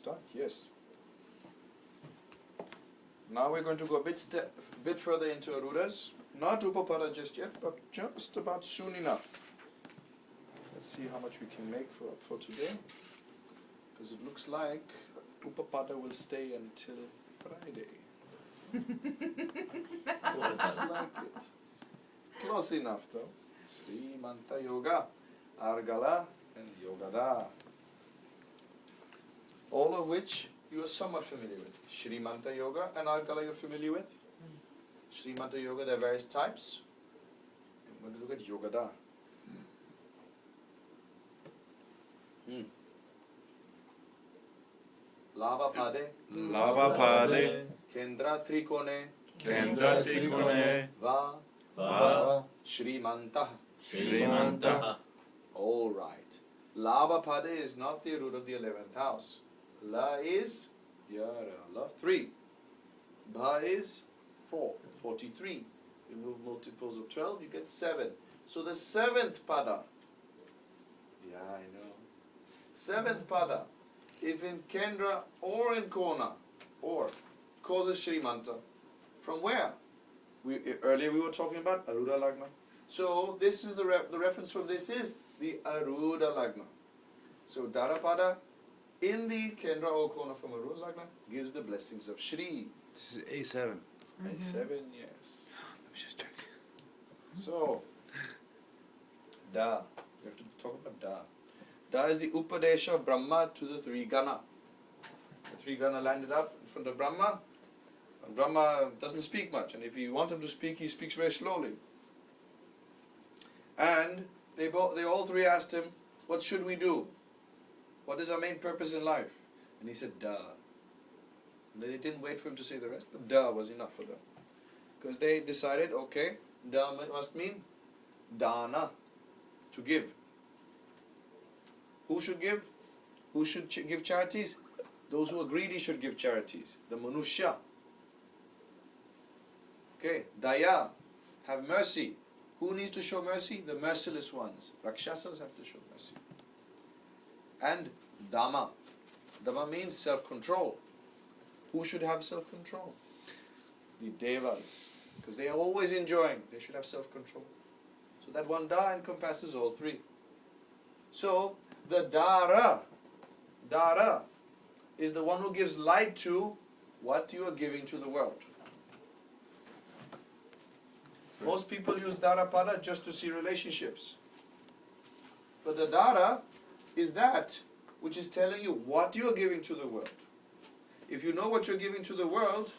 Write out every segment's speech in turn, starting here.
start? Yes. Now we're going to go a bit further into Arudas. Not Upapada just yet, but just about soon enough. Let's see how much we can make for today. Because it looks like Upapada will stay until Friday. Looks like it. Close enough though. Srimanta Yoga, Argala and Yogada. All of which you are somewhat familiar with. Srimanta Yoga and Argala you're familiar with. Srimanta Yoga, there are various types. I'm going to look at Yogada. Lava Pade, Kendra Trikone, Va, Shrimanta. All right. Lava Pade is not the root of the 11th house. La is Yara, 3. Bha is 4, 43. Remove multiples of 12, you get 7. So the 7th pada. Yeah, I know. 7th pada, if in Kendra or in Kona, or causes Shrimanta. From where? Earlier we were talking about Aruda Lagna. So this is the reference from this is the Aruda Lagna. So Darapada in the Kendra or Kona from Aruda Lagna gives the blessings of Shri. This is A7. A7, yes. Let me just check. So, Da. We have to talk about Da. Da is the Upadesha of Brahma to the 3 Gana. The 3 Gana landed up in front of Brahma. And Brahma doesn't speak much. And if you want him to speak, he speaks very slowly. And they all 3 asked him, what should we do? What is our main purpose in life? And he said, Da. And they didn't wait for him to say the rest, but Da was enough for them. Because they decided, okay, Da must mean Dana, to give. Who should give? Who should give charities? Those who are greedy should give charities. The Manushya. Okay, Daya, have mercy. Who needs to show mercy? The merciless ones. Rakshasas have to show mercy. And Dama. Dama means self-control. Who should have self-control? The Devas. Because they are always enjoying. They should have self-control. So that one Da encompasses all 3. So, the Dara is the one who gives light to what you are giving to the world. Most people use Darapada just to see relationships. But the Dara is that which is telling you what you are giving to the world. If you know what you're giving to the world,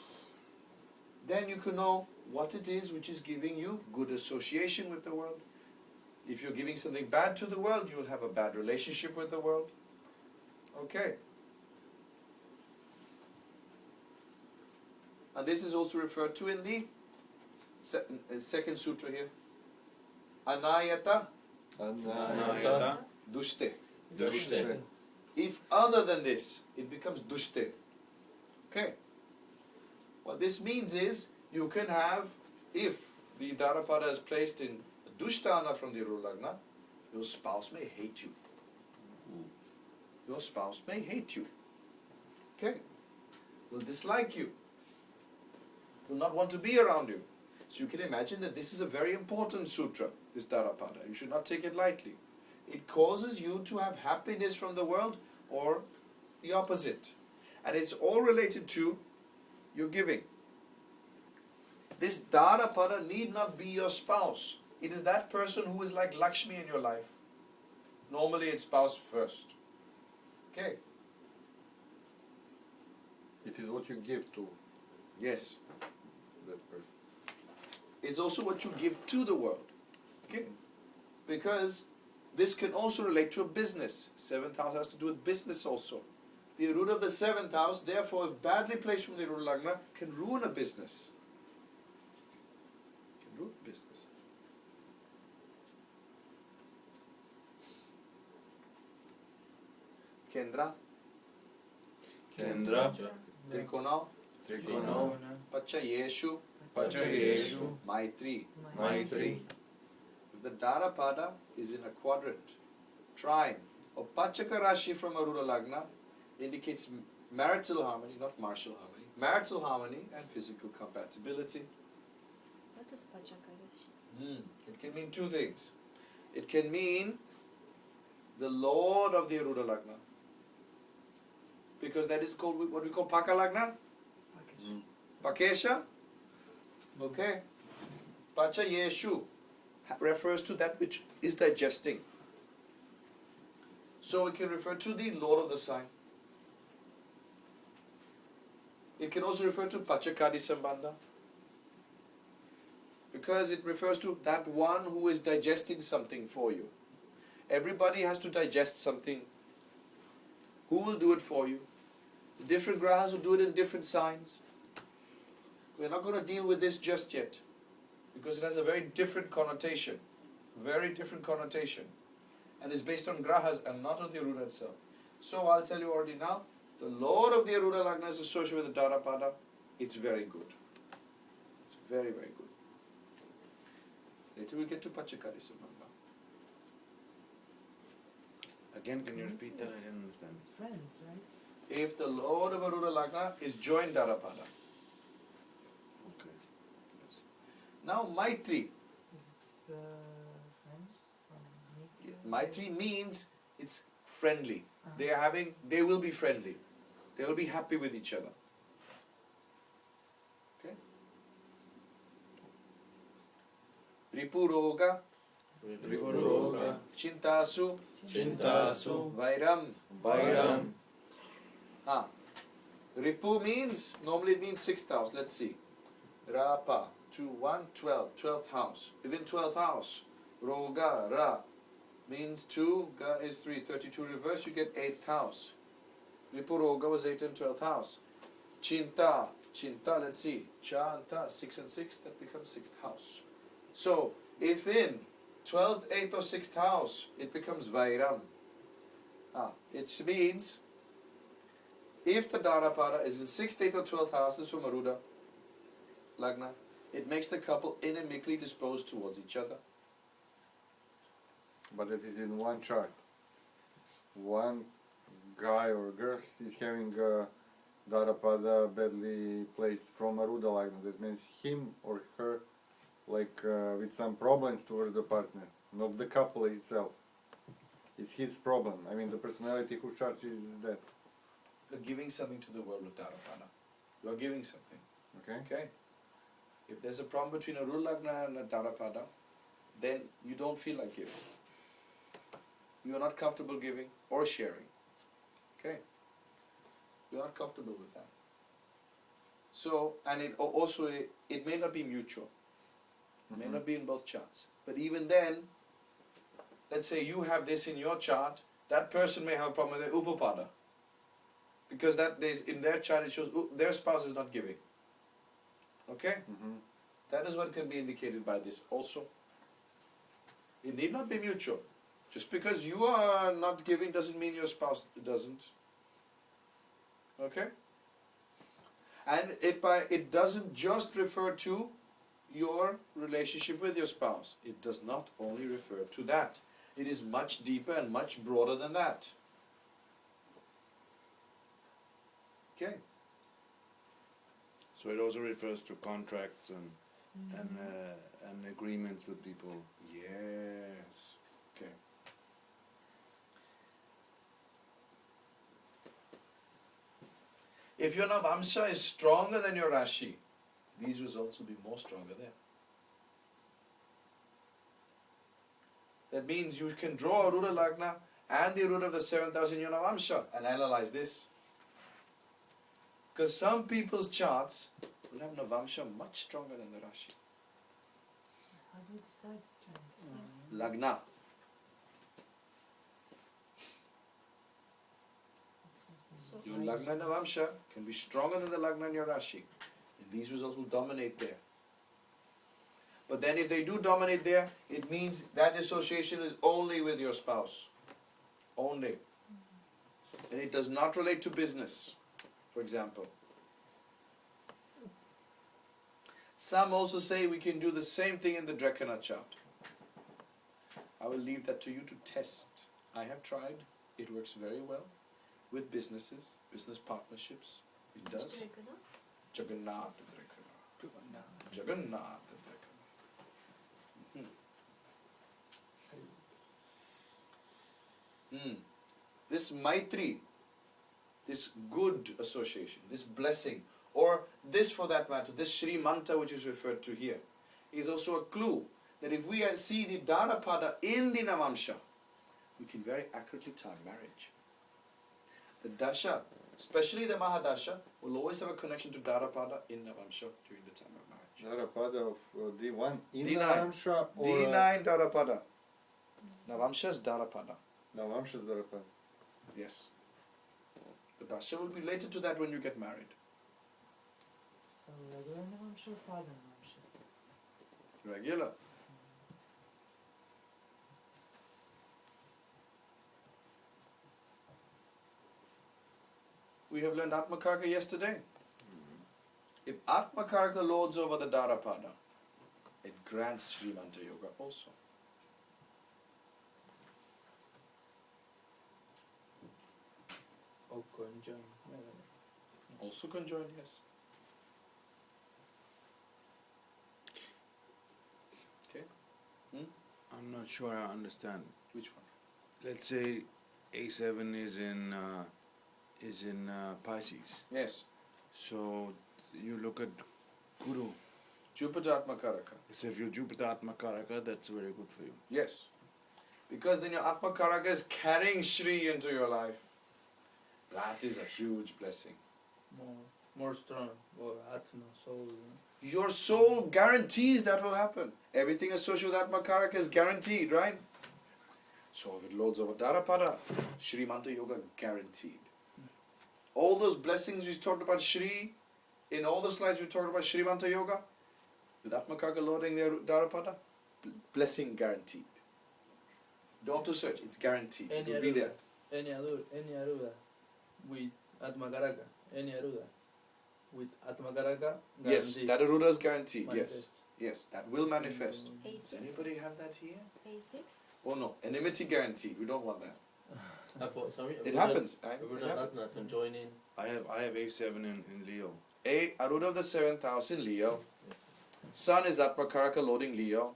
then you can know what it is which is giving you good association with the world. If you're giving something bad to the world, you'll have a bad relationship with the world. Okay. And this is also referred to in the second sutra here. Anayata. Dushte. If other than this, it becomes dushte. Okay. What this means is, you can have, if the Darapada is placed in Dushtana from the Rulagna, your spouse may hate you. Your spouse may hate you. Okay. Will dislike you. Will not want to be around you. So you can imagine that this is a very important sutra, this Darapada. You should not take it lightly. It causes you to have happiness from the world or the opposite. And it's all related to your giving. This Darapada need not be your spouse. It is that person who is like Lakshmi in your life. Normally it's spouse first. Okay. It is what you give to Yes. that person. It's also what you give to the world. Okay. Because this can also relate to a business. 7th house has to do with business also. The root of the 7th house, therefore, if badly placed from the root Lagna, can ruin a business. Can ruin business. Kendra, Trikona, Pachayeshu, Maitri. If the Darapada is in a quadrant, trine, or Pachaka Rashi from Aruda Lagna indicates marital harmony, not martial harmony, marital harmony and physical compatibility. What is Pachakarish? It can mean two things. It can mean the Lord of the Aruda Lagna, because that is called what we call Paka Lagna, Pakesha. Okay. Pacha Yeshu refers to that which is digesting. So it can refer to the Lord of the sign. It can also refer to Pachakadi Sambandha, because it refers to that one who is digesting something for you. Everybody has to digest something. Who will do it for you? Different grahas will do it in different signs. We're not going to deal with this just yet, because it has a very different connotation. Very different connotation. And is based on grahas and not on the Aruda itself. So I'll tell you already now, the Lord of the Aruda Lagna is associated with the Darapada. It's very good. It's very, very good. Later we'll get to Pachakari Sambandha. Again, can you repeat that? I didn't understand. Friends, right? If the Lord of Aruda Lagna is joined Darapada. Okay. Yes. Now Maitri. Is it friends from Maitri means it's friendly. They will be friendly. They will be happy with each other. Okay? Ripuroga, Ripuroga, Chintasu, Chintasu, Vairam. Vairam. Ripu means, normally it means 6th house. Let's see. Rapa, 2, 1, 12, 12th house. Within 12th house, Roga, Ra, means 2, Ga is 3, 32 reverse, you get 8th house. Ripuroga was 8th and 12th house. Chinta, let's see. Chanta, 6 and 6, that becomes 6th house. So, if in 12th, 8th or 6th house, it becomes Vairam. It means, if the Darapada is in 6th, 8th or 12th houses from Aruda Lagna, it makes the couple inimically disposed towards each other. But it is in one chart. One guy or girl is having a Darapada badly placed from Aruda Lagna. That means him or her with some problems toward the partner, not the couple itself. It's his problem. I mean, the personality who charges that. You're giving something to the world with Darapada. You're giving something. Okay? Okay? If there's a problem between a Aruda Lagna and a Darapada, then you don't feel like giving. You're not comfortable giving or sharing. Okay? You're not comfortable with that. So, and it may not be mutual. It may not be in both charts. But even then, let's say you have this in your chart, that person may have a problem with their Upapada. Because in their chart it shows their spouse is not giving. Okay? That is what can be indicated by this also. It need not be mutual. Just because you are not giving doesn't mean your spouse doesn't. Okay? And it doesn't just refer to your relationship with your spouse. It does not only refer to that. It is much deeper and much broader than that. Okay? So it also refers to contracts and agreements with people. Yes. Okay. If your Navamsha is stronger than your Rashi, these results will be more stronger there. That means you can draw Aruda Lagna and the Aruda of the 7th house in your Navamsha and analyze this. Because some people's charts will have Navamsha much stronger than the Rashi. How do you decide the strength? Lagna. Your Lagna and Navamsha can be stronger than the Lagna and your Rashi. And these results will dominate there. But then if they do dominate there, it means that association is only with your spouse. Only. And it does not relate to business, for example. Some also say we can do the same thing in the Drekana chart. I will leave that to you to test. I have tried. It works very well. with businesses, business partnerships. It does. Jagannath Drekana. Jagannath Drekana. This Maitri, this good association, this blessing, or this for that matter, this Shri Manta which is referred to here, is also a clue that if we see the Darapada in the Navamsha, we can very accurately time marriage. The Dasha, especially the Mahadasha, will always have a connection to Darapada in Navamsha during the time of marriage. Darapada of D1 in D9. Navamsha or D9 Darapada. Navamsha is Darapada. Navamsha is Darapada. Yes. The Dasha will be related to that when you get married. So regular Navamsha, Pada Navamsha. Regular. We have learned Atmakarka yesterday. If Atmakarka lords over the Darapada, it grants Srimanta Yoga also. Or conjoined. Also conjoined, yes. Okay. I'm not sure I understand. Which one? Let's say A7 is in Pisces. Yes. So you look at Guru. Jupiter Atmakaraka. So if you're Jupiter Atmakaraka, that's very good for you. Yes. Because then your Atmakaraka is carrying Shri into your life. That is a huge blessing. More strong, or Atma, soul. Your soul guarantees that will happen. Everything associated with Atmakaraka is guaranteed, right? So if it lords over Darapada, Shri Manta Yoga guaranteed. All those blessings we talked about Shri, in all the slides we talked about Shri Manta Yoga, with Atmakaraka lording their Darapada, blessing guaranteed. Don't have to search, it's guaranteed. It will be there. Any Aruda with Atmakaraka. Any Aruda with Atmakaraka. Yes, guaranteed. that Aruda is guaranteed, yes. Manifest. Yes, that will manifest. Does A6. anybody have that here? A6. Oh no, enmity guaranteed, we don't want that. Sorry. It happens. It Aruda happens. Ratna join in. I have A7 in Leo. Aruda of the 7th house in Leo. Sun is Atmakaraka lording Leo.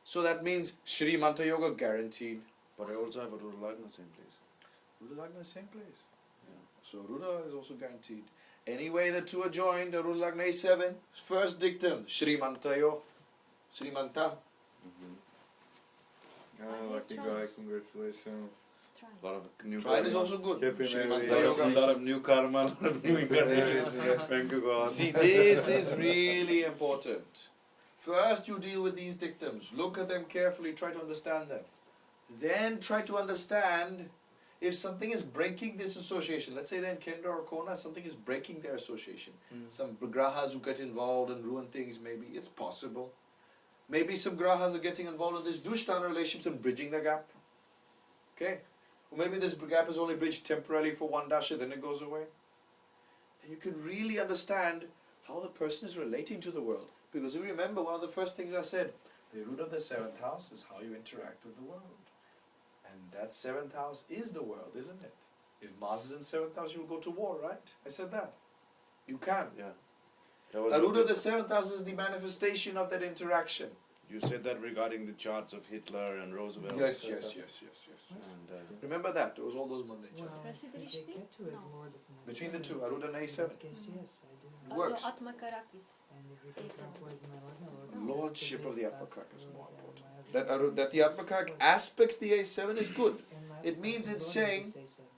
So that means Shri Manta Yoga guaranteed. But I also have a Rudra Lagna, same place. Ruda Lagna, same place. Yeah. So Ruda is also guaranteed. Anyway, the two are joined. The Ruda Lagna A7. First dictum, Shri Manta Yo. Shri Manta. Lucky guy, congratulations. Try. A lot of new Trine is karma. also good. Happy Shri marriage. Manta A Yoga. lot of new karma, a lot of new incarnations. Thank you, God. See, this is really important. First, you deal with these dictums. Look at them carefully. Try to understand them. Then try to understand if something is breaking this association. Let's say they're in Kendra or Kona, something is breaking their association. Some grahas who get involved and ruin things, maybe. It's possible. Maybe some grahas are getting involved in this Dushtana relationships and bridging the gap. Okay? Or maybe this gap is only bridged temporarily for one dasha, then it goes away. Then you can really understand how the person is relating to the world. Because you remember, one of the first things I said, the root of the 7th house is how you interact with the world. And that 7th house is the world, isn't it? If Mars is in 7th house, you will go to war, right? I said that. You can. Yeah. The root of the 7th house is the manifestation of that interaction. You said that regarding the charts of Hitler and Roosevelt. Yes. And Remember that? It was all those Monday Well, charts. I think Rashidi? Ketu is No. more than Between the two, seven. Aruda and A7. Yes, yes, I do. It works. Atmakarakit. And if we take that was my Lagna, Lordship of the Atmakaraka is more important. important. That the Atmakaraka aspects the A7 is good. It means it's saying,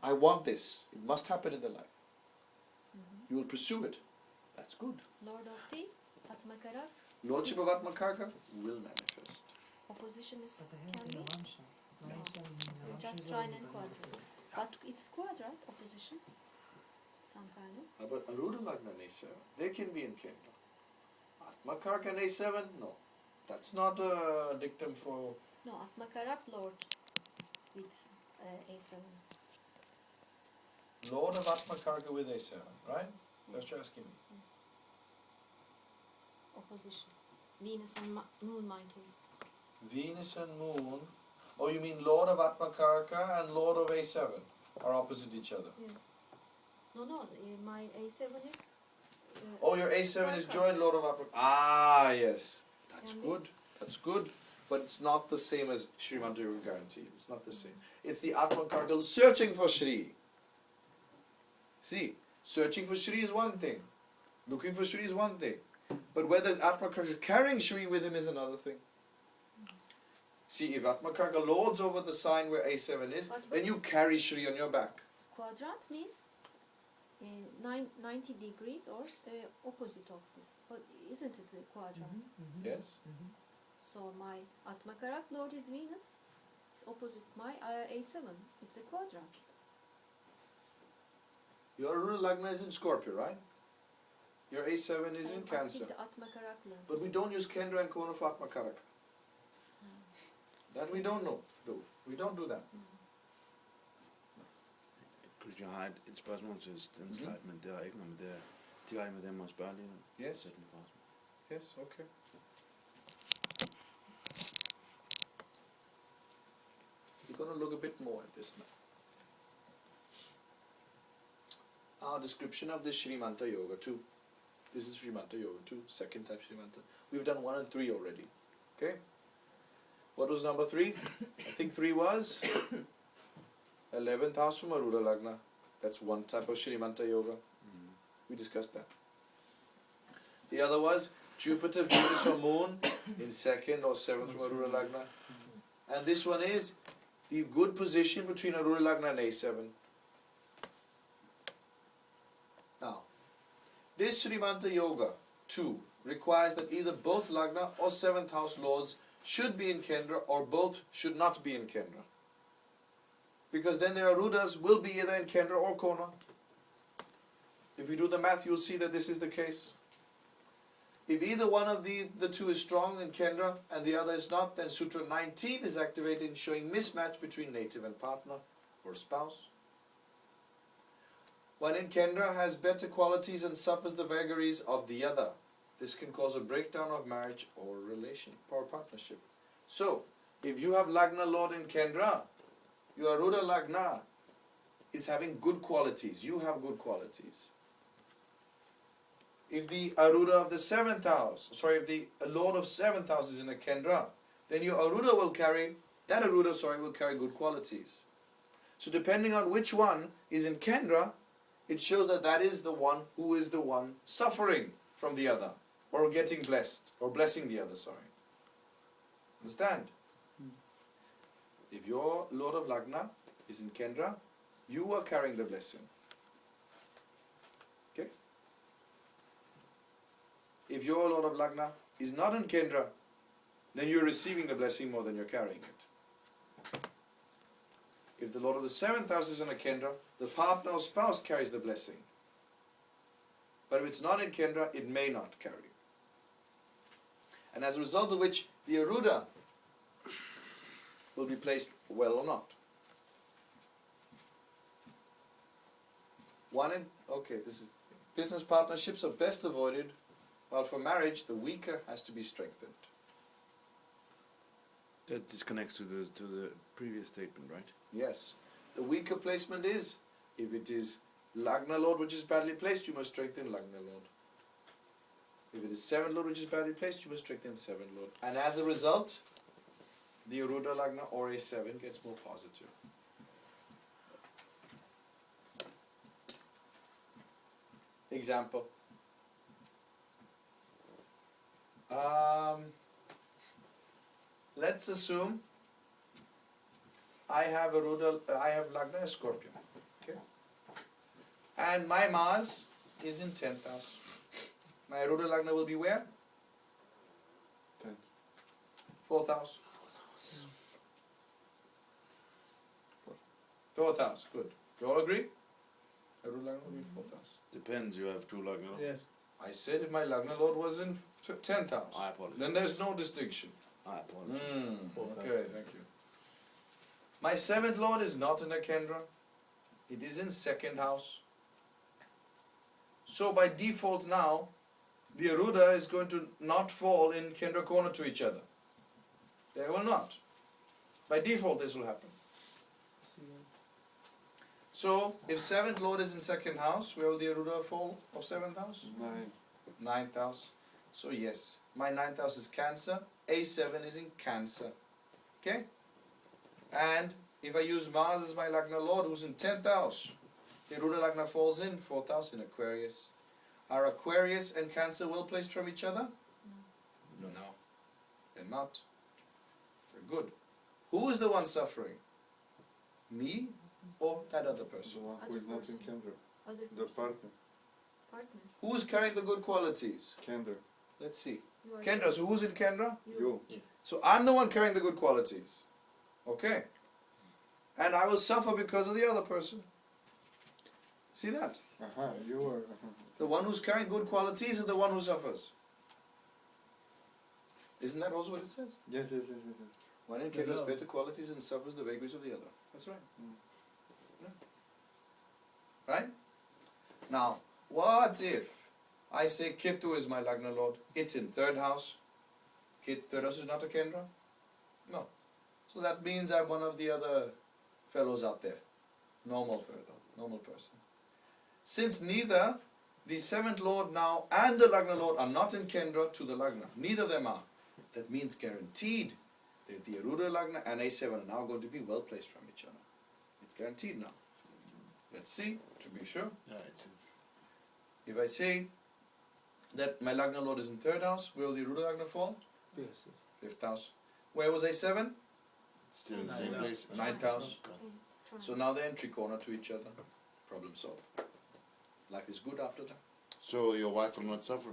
I want this. It must happen in the life. You will pursue it. That's good. Lord of the Atmakarak, Lordship of Atmakaraka will manifest. opposition is But I can have be the Navamsha. Navamsha is just very trine and good. quadra. But it's quadra, opposition. Some kind of. But Aruda Lagna and A7, they can be in Kendra. Atmakaraka and A7, no. That's not a dictum for... No, Atmakarak Lord with A7. Lord of Atmakaraka with A7, right? That's what you're asking me. Yes. Opposition. Venus and Moon, my case. Venus and Moon. Oh, you mean Lord of Atmakaraka and Lord of A7? are opposite each other. Yes. No, my A7 is. Oh, your A7 is Atma joint Lord of Atma. Ah, yes. That's And good. That's good. But it's not the same as Srimanta Yoga guarantee. It's not the same. It's the Atma Kargal searching for Shri. See, searching for Shri is one thing. Looking for Shri is one thing. But whether Atma Kargal is carrying Shri with him is another thing. See, if Atma Kargal lords over the sign where A7 is, then you carry Shri on your back. Quadrant means 90 degrees or opposite of this. But isn't it a quadrant? Yes? So my Atmakarak Lord is Venus. It's opposite my A7. It's a quadrant. Your Aruna Lagna is in Scorpio, right? Your A7 is in I'm Cancer. asking the Atmakarak Lord. But we don't use Kendra and Kona for Atma Karaka. That we don't know, though. We don't do that. Kunne jeg have et spørgsmål til den slide, men det har ikke noget med det direkte med dem at spørge lige nu. Yes? Sæt den fra os. Yes, okay. We're going to look a bit more at this now. Our description of the Srimanta Yoga 2. This is Srimanta Yoga 2, second type Srimanta. We've done 1 and 3 already. Okay? What was number 3? I think 3 was 11th house from Arudha Lagna. That's one type of Srimanta Yoga. We discussed that. The other was Jupiter, Venus or Moon in 2nd or 7th from Arudha Lagna. And this one is the good position between Arudha Lagna and A7. Now, this Srimanta Yoga 2 requires that either both Lagna or 7th house lords should be in Kendra or both should not be in Kendra. Because then their Arudas will be either in Kendra or Kona. If you do the math, you'll see that this is the case. If either one of the two is strong in Kendra and the other is not, then Sutra 19 is activated, showing mismatch between native and partner or spouse. One in Kendra has better qualities and suffers the vagaries of the other. This can cause a breakdown of marriage or relation or partnership. So, if you have Lagna Lord in Kendra, your Arudha Lagna is having good qualities. You have good qualities. If the Arudha of the 7th house, if the Lord of 7th house is in a Kendra, then your Arudha will carry, will carry good qualities. So depending on which one is in Kendra, it shows that that is the one who is the one suffering from the other, or getting blessed, or blessing the other, Understand? If your Lord of Lagna is in Kendra, you are carrying the blessing. Okay? If your Lord of Lagna is not in Kendra, then you're receiving the blessing more than you're carrying it. If the Lord of the 7th house is in a Kendra, the partner or spouse carries the blessing. But if it's not in Kendra, it may not carry. And as a result of which, the Arudha will be placed well or not. This is business partnerships are best avoided, while for marriage the weaker has to be strengthened. That disconnects to the previous statement, right? Yes. The weaker placement is, if it is Lagna Lord which is badly placed, you must strengthen Lagna Lord. If it is 7th Lord which is badly placed, you must strengthen 7th Lord. And as a result, the Arudha Lagna or A7 gets more positive. Example. Let's assume I have Lagna as Scorpio. Okay? And my Mars is in 10th house. My Arudha Lagna will be where? 4th house. 4th house, good. You all agree? Arudha Lagna will be 4th house. Depends, you have 2 Lagna. Yes. I said if my Lagna Lord was in 10th house, I apologize. then there's no distinction. I apologize. Okay, thank you. My 7th Lord is not in a Kendra. It is in 2nd house. So by default now, the Arudha is going to not fall in Kendra Kona to each other. They will not. By default this will happen. So, if 7th Lord is in 2nd house, where will the Aruda fall of 7th house? 9. 9th house. So yes, my 9th house is Cancer. A7 is in Cancer. Okay? And if I use Mars as my Lagna Lord, who's in 10th house, the Aruda Lagna falls in 4th house in Aquarius. Are Aquarius and Cancer well placed from each other? No. They're not. They're good. Who is the one suffering? Me or that other The person? one who is not in Kendra. Other The partner. partner. Who is carrying the good qualities? Kendra. Let's see. You are Kendra, so who's in Kendra? You. So I'm the one carrying the good qualities. Okay? And I will suffer because of the other person. See that? You are. The one who's carrying good qualities is the one who suffers. Isn't that also what it says? Yes. One in Kendra has better qualities and suffers the vagaries of the other. That's right. Right? Now, what if I say Ketu is my Lagna Lord? It's in 3rd house. Third house is not a Kendra? No. So that means I'm one of the other fellows out there. Normal fellow, normal person. Since neither the 7th Lord now and the Lagna Lord are not in Kendra to the Lagna, neither of them are. That means guaranteed that the Aruda Lagna and A7 are now going to be well placed from each other. It's guaranteed now. Let's see, to be sure. Yeah, If I say that my Lagna Lord is in 3rd house, where will the Aruda Lagna fall? Yes. 5th house. Where was A7? still in the same place. 9th house. Try. So now they're in trikona to each other. Problem solved. Life is good after that. So your wife will not suffer.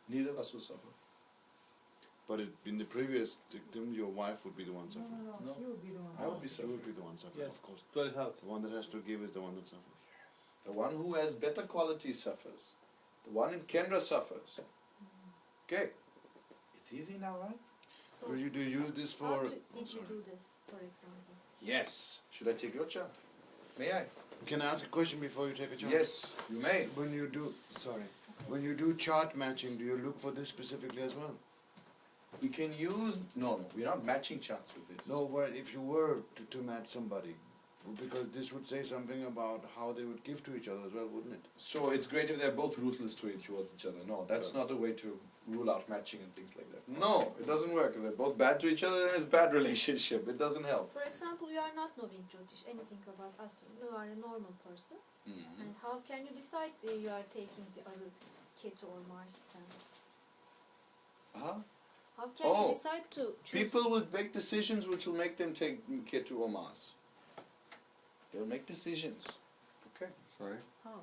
Neither of us will suffer. But in the previous dictum, your wife would be the one No, suffering. no, No. he will be the one. I would be She suffering. would be the one suffering, Yes. of course. 12 house. The one that has to give is the one that suffers. The one who has better qualities suffers. The one in Kendra suffers. Okay. It's easy now, right? So Do you use this how for... did you do this, for example? Yes. Should I take your chart? May I? Can I ask a question before you take a chart? Yes, you may. When you do... Sorry. When you do chart matching, do you look for this specifically as well? We can use... No, we're not matching charts with this. No, but if you were to match somebody, because this would say something about how they would give to each other as well, wouldn't it? So it's great if they're both ruthless towards each other. No, that's not a way to rule out matching and things like that. No, it doesn't work. If they're both bad to each other, then it's bad relationship. It doesn't help. For example, you are not knowing Jyotish, anything about astronomy. You are a normal person. Mm-hmm. And how can you decide you are taking the other Ketu or Mars then? Uh-huh. How can Oh, you decide to choose? People will make decisions which will make them take Ketu or Mars. They'll make decisions. Okay. Sorry. How?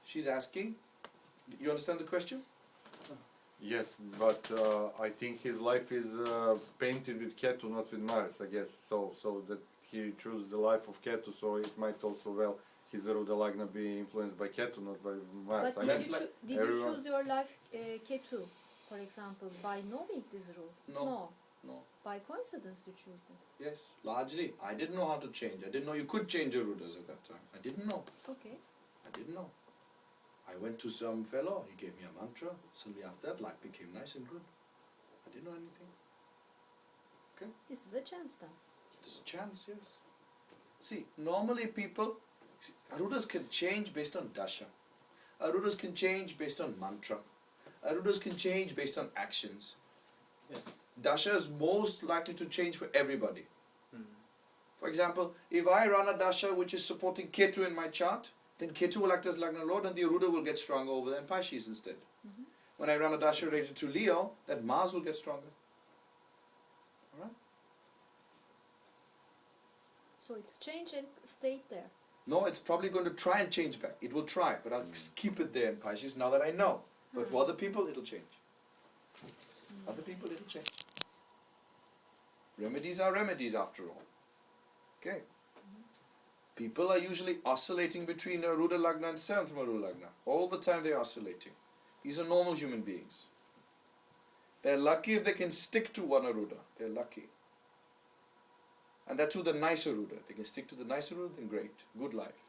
She's asking. You understand the question? Yes, but I think his life is painted with Ketu, not with Mars, I guess. So that he chose the life of Ketu, so it might also his Aruda Lagna be influenced by Ketu, not by Mars. But I That's did, mean, you, like did you everyone- choose your life Ketu, for example, by knowing this rule? No. No. By coincidence you choose this. Yes. Largely. I didn't know how to change. I didn't know you could change your Arudas at that time. I didn't know. Okay. I didn't know. I went to some fellow, he gave me a mantra. Suddenly after that, life became nice and good. I didn't know anything. This is a chance then. There's a chance, yes. See, normally Arudas can change based on dasha. Arudas can change based on mantra. Arudas can change based on actions. Yes. Dasha is most likely to change for everybody. Mm. For example, if I run a dasha which is supporting Ketu in my chart, then Ketu will act as Lagna Lord and the Aruda will get stronger over the Empashis instead. Mhm. When I run a dasha related to Leo, that Mars will get stronger. Alright? So it's change and stayed there. No, it's probably going to try and change back. It will try, but I'll keep it there in Pisces now that I know. But for other people, it'll change. Other people, it'll change. Remedies are remedies after all. Okay? People are usually oscillating between a Aruda Lagna and 7th from Aruda Lagna. All the time they're oscillating. These are normal human beings. They're lucky if they can stick to one Aruda. They're lucky. And that's to the nice Aruda. If they can stick to the nice Aruda, then great. Good life.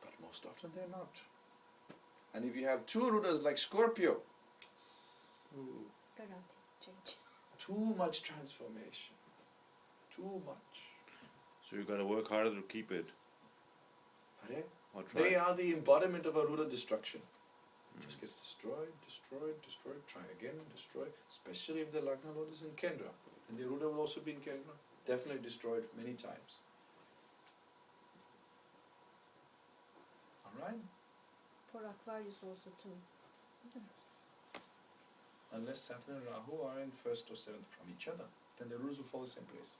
But most often they're not. And if you have two Arudas like Scorpio, Guarantee change. too much transformation. Too much. So you got to work harder to keep it. Are they? Or They try. are the embodiment of Aruda destruction. Just gets destroyed, destroyed, destroyed, try again, destroy. Especially if the Lagna Lord is in Kendra. And the Aruda will also be in Kendra. Definitely destroyed many times. Alright? For Aquarius also too. Isn't it? Unless Saturn and Rahu are in 1st or 7th from each other, then the rules will fall the same place.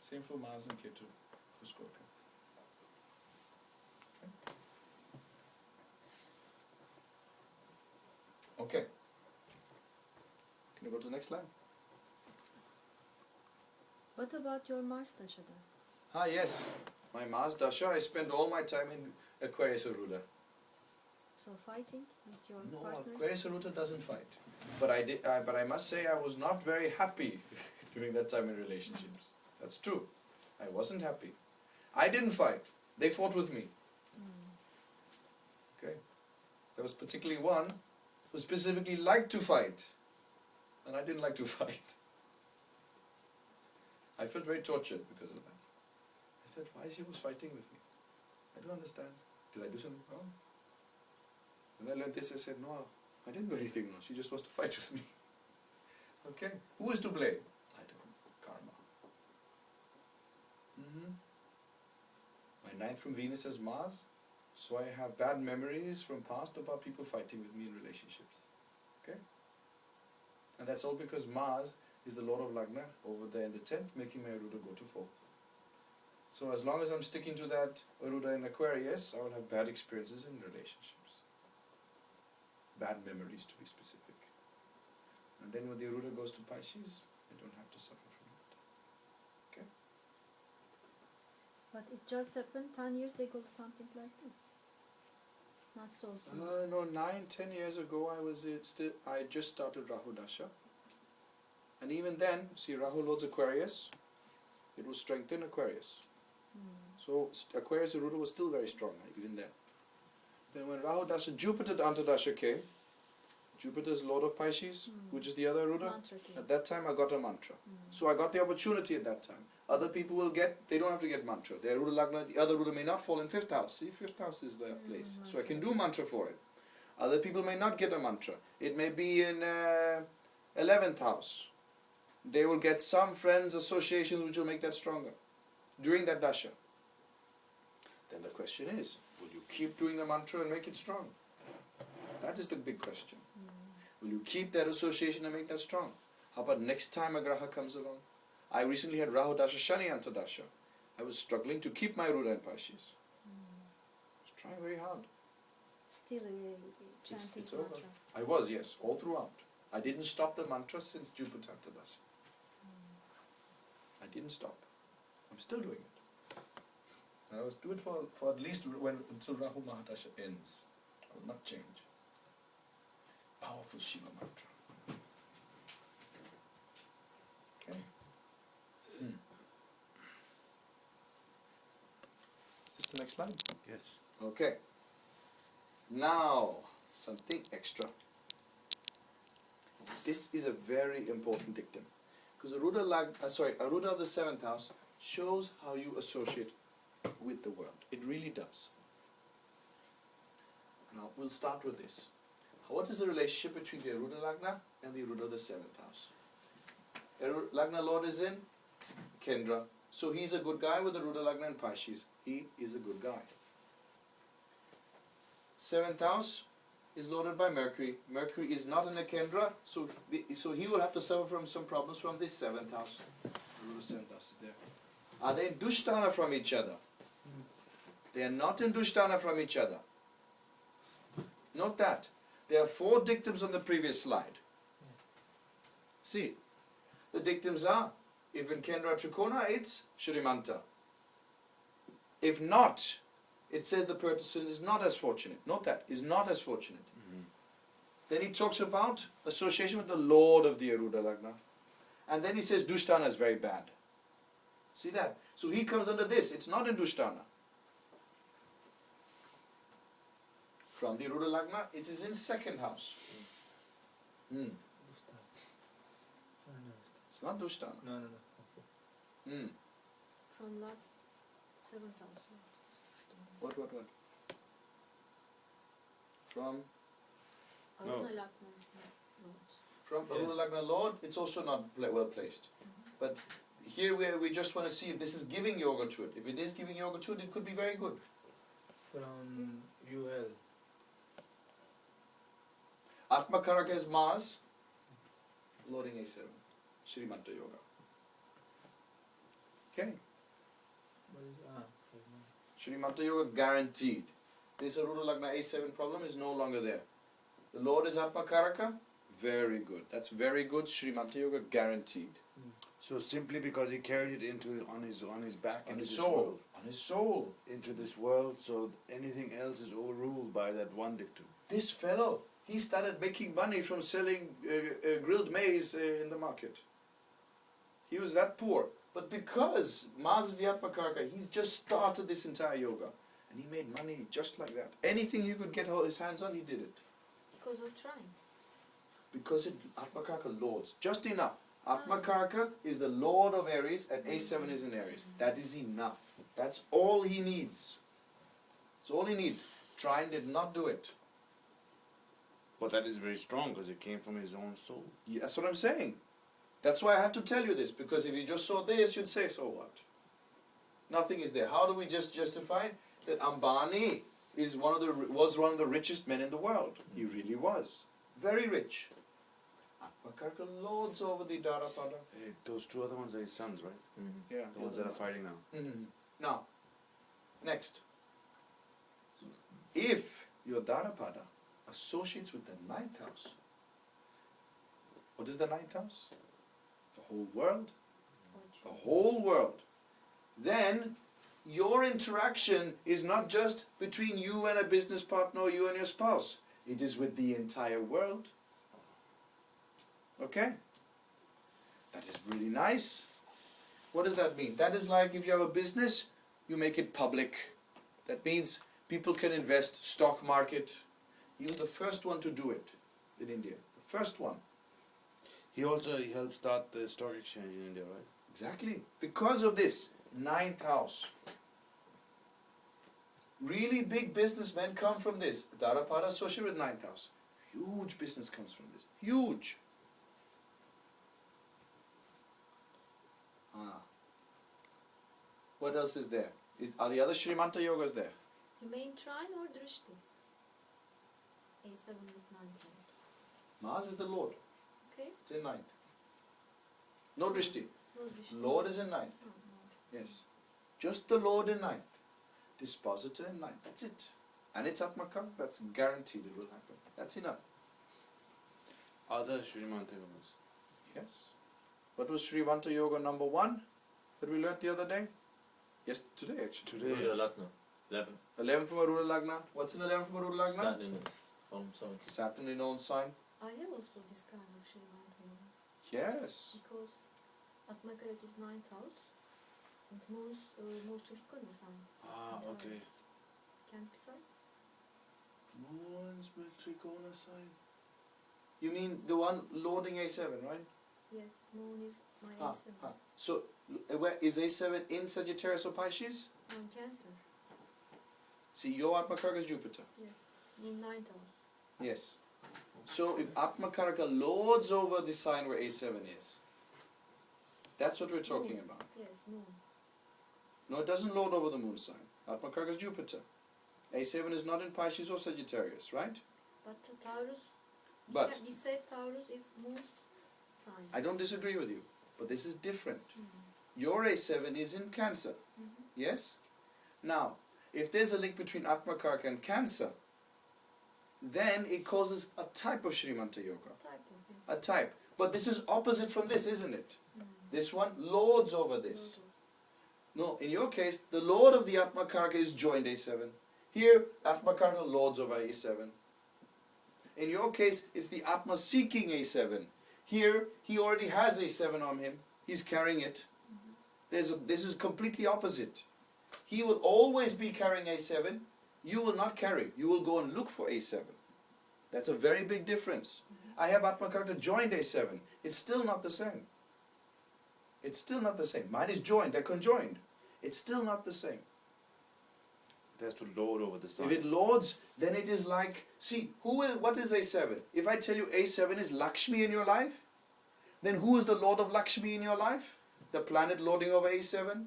Same for Mars and Ketu for Scorpio. Okay. Can you go to the next slide? What about your Mars Dasha then? Ah, yes. My Mars Dasha, I spend all my time in Aquarius Aruda. So fighting with your No, partners? Aquarius Aruda doesn't fight. But I must say I was not very happy during that time in relationships. That's true. I wasn't happy. I didn't fight. They fought with me. Okay. There was particularly one who specifically liked to fight. And I didn't like to fight. I felt very tortured because of that. I thought, why she was fighting with me? I don't understand. Did I do something wrong? When I learned this, I said, no, I didn't do anything wrong. She just wants to fight with me. Okay. Who is to blame? I don't know. Karma. My 9th from Venus is Mars. So I have bad memories from past about people fighting with me in relationships. Okay? And that's all because Mars is the Lord of Lagna over there in the 10th, making my Aruda go to 4th. So as long as I'm sticking to that Aruda in Aquarius, I will have bad experiences in relationships. Bad memories, to be specific. And then when the Aruda goes to Pisces, I don't have to suffer from it. Okay? But it just happened 10 years ago, something like this. Not so soon. No, 9-10 years ago, I just started Rahu Dasha. And even then, see, Rahu Lord's Aquarius, it will strengthen Aquarius. So Aquarius Aruda was still very strong, even then. Then when Rahu Dasha, Jupiter Antardasha came, Jupiter's Lord of Pisces, which is the other Aruda, Mantra key. at that time I got a mantra. So I got the opportunity at that time. Other people will they don't have to get mantra. Their Aruda Lagna, the other Aruda may not fall in 5th house. See, 5th house is the place. So I can do mantra for it. Other people may not get a mantra. It may be in 11th house. They will get some friends, associations which will make that stronger during that dasha. Then the question is, will you keep doing the mantra and make it strong? That is the big question. Will you keep that association and make that strong? How about next time a graha comes along? I recently had Rahu Dasha, Shani Antardasha. I was struggling to keep my Aruda in Pisces. I was trying very hard. Still chanting It's over. mantras. I was, yes, all throughout. I didn't stop the mantra since Jupiter Antardasha. I didn't stop. I'm still doing it. And I will do it for at least until Rahu Mahadasha ends. I will not change. Powerful Shiva mantra. Okay. Is this the next slide? Yes. Okay. Now, something extra. This is a very important dictum. Because Aruda of the 7th house shows how you associate with the world. It really does. Now, we'll start with this. What is the relationship between the Aruda Lagna and the Aruda of the 7th house? Lagna Lord is in Kendra. So he's a good guy with Aruda Lagna and Pisces. He is a good guy. 7th house is loaded by Mercury. Mercury is not in a Kendra, so he will have to suffer from some problems from this 7th house. Aruda 7th house is there. Are they in Dushtana from each other? They are not in Dushtana from each other. Note that. There are 4 dictums on the previous slide. See, the dictums are, if in Kendra Trikona, it's Shrimanta. If not, it says the person is not as fortunate. Note that, is not as fortunate. Then he talks about association with the Lord of the Aruda Lagna. And then he says Dushtana is very bad. See that? So he comes under this. It's not in Dushtana. From the Aruda Lagna, it is in 2nd house. It's not Dushtana. No. From last seventh house. What? From No. Aruna Lagna Lord. From Yes. Aruna Lagna Lord, it's also not well placed. But here we just want to see if this is giving yoga to it. If it is giving yoga to it, it could be very good. From UL. Atma Karaka is Mars, Lording A7, Shrimanta Yoga. Okay, What is Shrimanta Yoga guaranteed. This Aruna Lagna A7 problem is no longer there. The Lord is Atma Karaka, very good. That's very good. Shrimanta Yoga guaranteed. So simply because he carried it into on his back On into his this soul, world, on his soul. into this world, so anything else is overruled by that one dictum. This fellow, he started making money from selling grilled maize in the market. He was that poor. But because Mars is the Atma Karaka, he's just started this entire yoga. And he made money just like that. Anything he could get his hands on, he did it. Because of trying. Because Atma Karaka lords. Just enough. Atma Karaka is the lord of Aries and A7 is in Aries. That is enough. That's all he needs. That's all he needs. Trine did not do it. But that is very strong because it came from his own soul. Yeah, that's what I'm saying. That's why I had to tell you this, because if you just saw this, you'd say, so what? Nothing is there. How do we just justify that Ambani was one of the richest men in the world? He really was. Very rich. Atma Karaka lords over the Darapada. Hey, those two other ones are his sons, right? Yeah. The ones that are fighting now. Now, next. If your Darapada associates with the ninth house, what is the ninth house? The whole world. The Fortune. whole world. Then your interaction is not just between you and a business partner or you and your spouse. It is with the entire world. Okay? That is really nice. What does that mean? That is like if you have a business, you make it public. That means people can invest, stock market. He was the first one to do it in India. The first one. He helped start the stock exchange in India, right? Exactly. Because of this, ninth house. Really big businessmen come from this. Darapada associated with ninth house. Huge business comes from this. Huge. What else is there? Are the other Shrimanta yogas there? You mean trine or drishti? A7 with 9th Lord. Mars is the Lord. Okay. It's in ninth. No drishti. No drishti. Lord is in ninth. Oh, no. Yes. Just the Lord in ninth. Dispositor in ninth. That's it. And it's Atmakam. That's guaranteed it will happen. That's enough. Other Shrimanta Yogas. Yes. What was Srivanta Yoga number 1 that we learnt the other day? Yes, today actually. Today, Aruna Lagna, 11. 11 from Aruna Lagna. What's in 11 from Aruna Lagna? Saturn in home sign. Saturn in own sign. I have also this kind of Shrimanta Yoga. Yes. Because Atma Karaka is 9th house and Moon's more Turkana signs. okay. Can be sign? Moon's Trikona sign. You mean the one lording A7, right? Yes, Moon is my Ah, A7. ah. So, where is A7 in Sagittarius or Pisces? On Cancer. See, your Atma Karaka is Jupiter. Yes. In 9th house. Yes. So, if Atma Karaka lords over the sign where A7 is, that's what we're talking Moon. about. Yes, Moon. No, it doesn't lord over the moon sign. Atma Karaka is Jupiter. A7 is not in Pisces or Sagittarius, right? But Taurus, But we said Taurus is Moon's sign. I don't disagree with you, but this is different. Mhm. Your A7 is in Cancer, Mhm. yes? Now, if there's a link between Atma Karaka and Cancer, then it causes a type of Shrimanta Yoga. Type of yes. A type. But this is opposite from this, isn't it? Mhm. This one lords over this. Lord of- No, in your case, the lord of the Atma Karaka is joined A7. Here, Atma Karaka lords over A7. In your case, it's the Atma seeking A7. Here, he already has A7 on him. He's carrying it. This is completely opposite. He will always be carrying A7. You will not carry. You will go and look for A7. That's a very big difference. I have Atma Karaka joined A7. It's still not the same. It's still not the same. Mine is joined. They're conjoined. It's still not the same. It has to load over the sun. If it loads, then it is like, see, what is A7? If I tell you A7 is Lakshmi in your life, then who is the Lord of Lakshmi in your life? The planet loading over A7?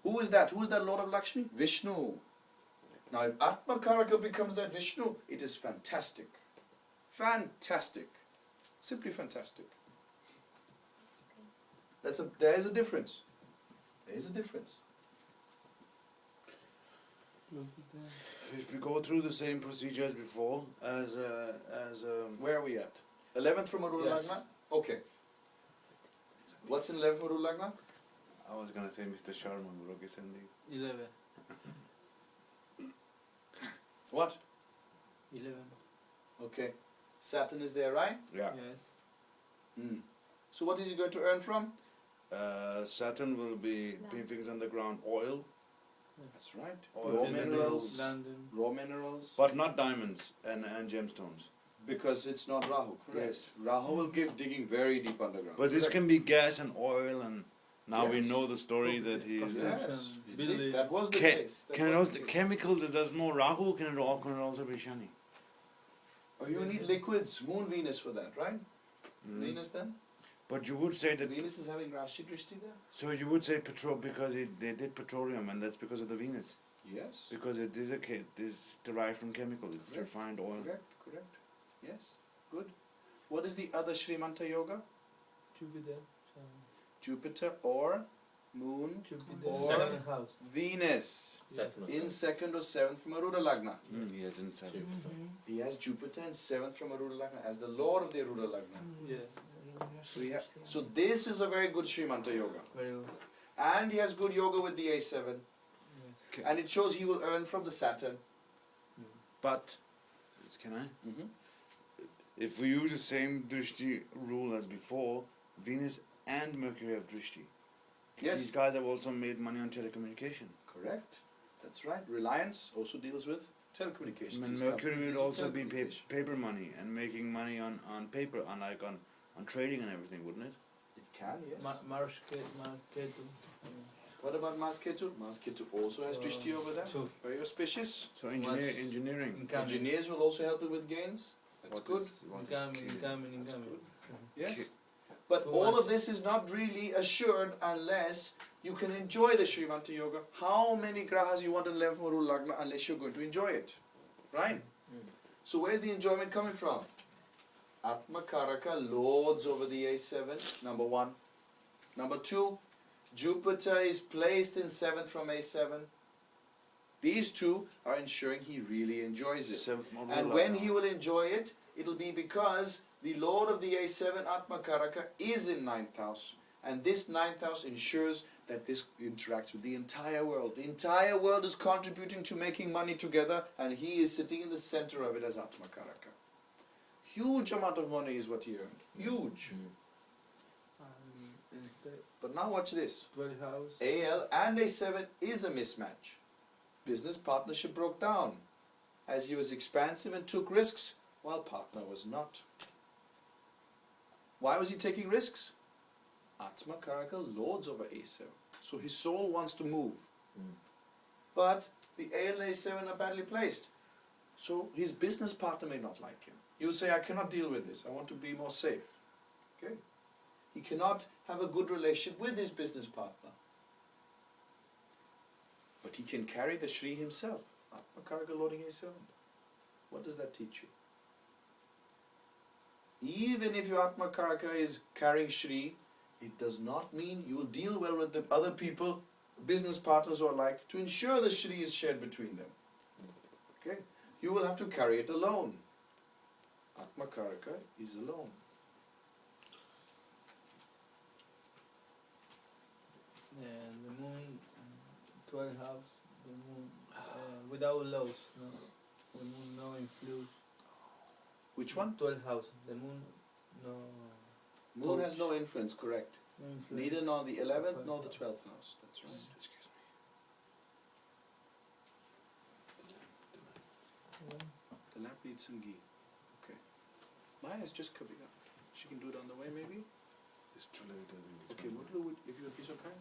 Who is that? Who is that Lord of Lakshmi? Vishnu. Now if Atma Karaka becomes that Vishnu, it is fantastic. Fantastic. Simply fantastic. There is a difference. There is a difference. If we go through the same procedure as before, Where are we at? 11th from Arula Yes. Lagna? Okay. What's in 11th from Arula Lagna? I was gonna say Mr. Sharma, but okay, Sandeep. 11. What? 11. Okay. Saturn is there, right? Yeah. Yes. So what is he going to earn from? Saturn will be putting things underground, oil, That's right. Oil, Raw minerals. minerals. London. Raw minerals. but not diamonds and gemstones. Because it's not Rahu, correct? Yes. Rahu will give digging very deep underground. But this Correct. can be gas and oil, and now we Yes. know the story that he is. Yes, Building. indeed. That was the Can, case. That can it was also the case. chemicals? There's more Rahu. Can it also be Shani? Oh, you need liquids, Moon Venus for that, right? Mm. Venus then? But you would say that. Venus is having Rashi Drishti there? So you would say petrol because they did petroleum, and that's because of the Venus. Yes. Because it is it is derived from chemical. It's Correct. refined oil. Correct. Yes. Good. What is the other Srimanta Yoga? Jupiter. Jupiter or Moon Jupiter. Or- Second house. Venus. Second or In seventh. 2nd or 7th from Aruda Lagna. He has inside. He has Jupiter in 7th from Aruda Lagna as the Lord of the Aruda Lagna. Yes. So this is a very good Srimanta Yoga. Very good. And he has good yoga with the A7. Yes. And it shows he will earn from the Saturn. But can I? Mm-hmm. If we use the same drishti rule as before, Venus and Mercury have drishti. Yes. These guys have also made money on telecommunication. Correct. That's right. Reliance also deals with telecommunications. And This Mercury company will deals with also be telecommunication. paper money and making money on paper, unlike on trading and everything, wouldn't it? It can, yes. Marketu. What about Masketu? Masketu also has drishti over there. Two. Very auspicious. So Much- engineering. Incoming. Engineers will also help you with gains. That's What good. is- what is Incoming. key? Incoming. That's Incoming. Yes. Okay. But Too all much. of this is not really assured unless you can enjoy the Srimanta Yoga. How many grahas you want to learn from Arul Lagna unless you're going to enjoy it? Right? So where's the enjoyment coming from? Atma Karaka lords over the A7, number 1. Number 2, Jupiter is placed in 7th from A7. These two are ensuring he really enjoys it. Seventh model And Lagna. when he will enjoy it, it'll be because the Lord of the A7 Atma Karaka is in 9th house. And this 9th house ensures that this interacts with the entire world. The entire world is contributing to making money together, and he is sitting in the center of it as Atma Karaka. Huge amount of money is what he earned. Huge. Instead, But now watch this. 12 house. AL and A7 is a mismatch. Business partnership broke down as he was expansive and took risks while partner was not. Why was he taking risks? Atma Karaka lords over A7. So his soul wants to move. But the AL and A7 are badly placed. So his business partner may not like him. He will say, I cannot deal with this. I want to be more safe. Okay? He cannot have a good relationship with his business partner. But he can carry the Shri himself. Atma Karaka lording A7. What does that teach you? Even if your Atma Karaka is carrying Shri, it does not mean you will deal well with the other people, business partners or like, to ensure the Shri is shared between them. Okay? You will have to carry it alone. Atma Karaka is alone. Yeah, the moon, 12 house, the moon, without laws, no. The moon no influence. Which one? 12 house, the moon no, Moon has no influence, correct. no influence. Neither nor the 11th nor the 12th house. That's right. Excuse me. The lamp needs some ghee. Okay. Maya's just coming up. She can do it on the way maybe? It's too late, I think it's Okay, gonna- Mutlu, if you would be so kind.